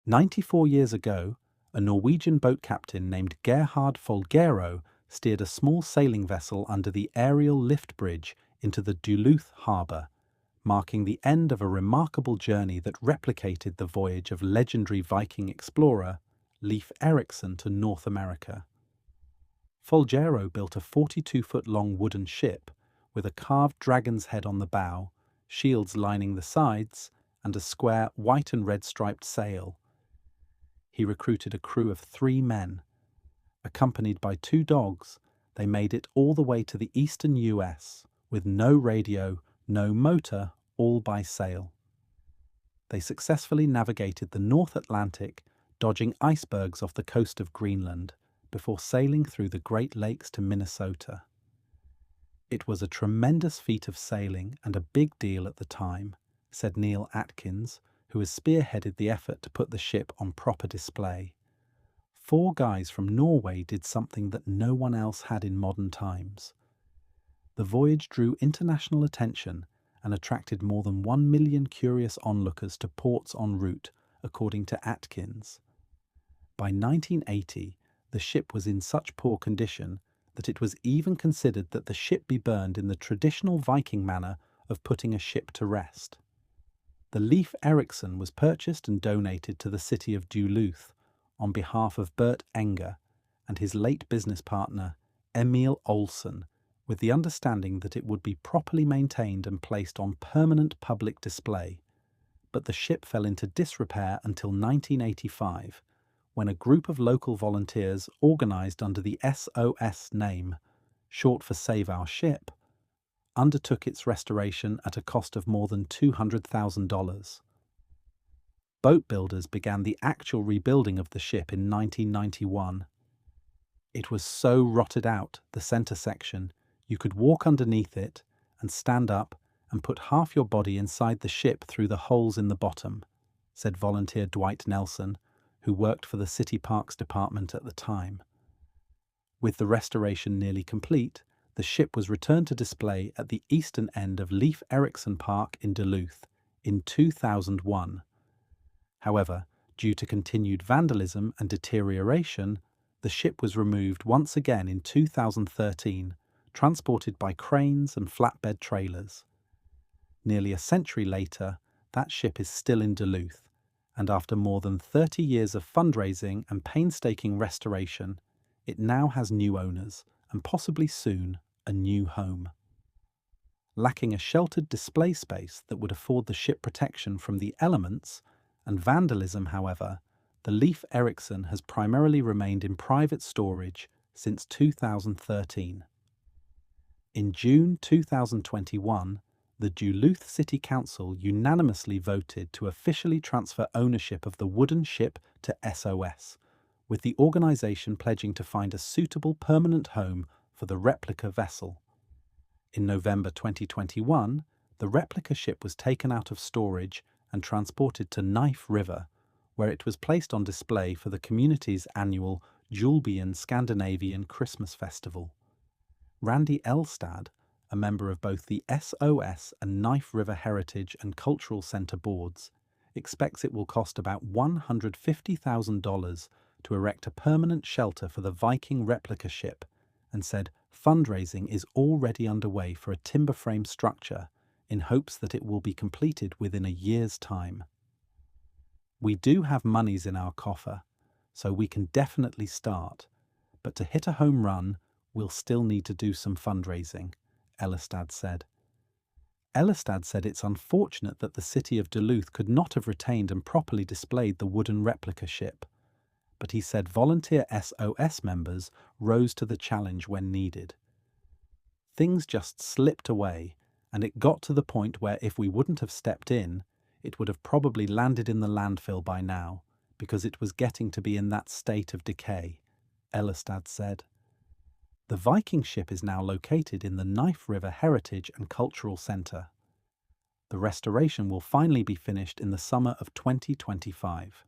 94 years ago, a Norwegian boat captain named Gerhard Folgero steered a small sailing vessel under the aerial lift bridge into the Duluth harbour, marking the end of a remarkable journey that replicated the voyage of legendary Viking explorer Leif Erikson to North America. Folgero built a 42-foot-long wooden ship with a carved dragon's head on the bow, shields lining the sides, and a square white and red striped sail. He recruited a crew of 3 men. Accompanied by 2 dogs, they made it all the way to the eastern US, with no radio, no motor, all by sail. They successfully navigated the North Atlantic, dodging icebergs off the coast of Greenland, before sailing through the Great Lakes to Minnesota. It was a tremendous feat of sailing and a big deal at the time, said Neil Atkins, who has spearheaded the effort to put the ship on proper display. 4 guys from Norway did something that no one else had in modern times. The voyage drew international attention and attracted more than 1 million curious onlookers to ports en route, according to Atkins. By 1980, the ship was in such poor condition that it was even considered that the ship be burned in the traditional Viking manner of putting a ship to rest. The Leif Erikson was purchased and donated to the city of Duluth on behalf of Bert Enger and his late business partner Emil Olsen, with the understanding that it would be properly maintained and placed on permanent public display. But the ship fell into disrepair until 1985, when a group of local volunteers organised under the SOS name, short for Save Our Ship, undertook its restoration at a cost of more than $200,000. Boat builders began the actual rebuilding of the ship in 1991. It was so rotted out, the centre section, you could walk underneath it and stand up and put half your body inside the ship through the holes in the bottom, said volunteer Dwight Nelson, who worked for the City Parks Department at the time. With the restoration nearly complete, the ship was returned to display at the eastern end of Leif Erikson Park in Duluth in 2001. However, due to continued vandalism and deterioration, the ship was removed once again in 2013, transported by cranes and flatbed trailers. Nearly a century later, that ship is still in Duluth, and after more than 30 years of fundraising and painstaking restoration, it now has new owners and possibly soon a new home. Lacking a sheltered display space that would afford the ship protection from the elements and vandalism, however, the Leif Erikson has primarily remained in private storage since 2013. In June 2021, the Duluth City Council unanimously voted to officially transfer ownership of the wooden ship to SOS, with the organisation pledging to find a suitable permanent home for the replica vessel. In November 2021, the replica ship was taken out of storage and transported to Knife River, where it was placed on display for the community's annual Julbian Scandinavian Christmas Festival. Randy Elstad, a member of both the SOS and Knife River Heritage and Cultural Centre boards, expects it will cost about $150,000 to erect a permanent shelter for the Viking replica ship, and said fundraising is already underway for a timber frame structure in hopes that it will be completed within a year's time. We do have monies in our coffer, so we can definitely start, but to hit a home run, we'll still need to do some fundraising, Elstad said. Elstad said it's unfortunate that the city of Duluth could not have retained and properly displayed the wooden replica ship, but he said volunteer SOS members rose to the challenge when needed. Things just slipped away, and it got to the point where if we wouldn't have stepped in, it would have probably landed in the landfill by now, because it was getting to be in that state of decay, Elstad said. The Viking ship is now located in the Knife River Heritage and Cultural Centre. The restoration will finally be finished in the summer of 2025.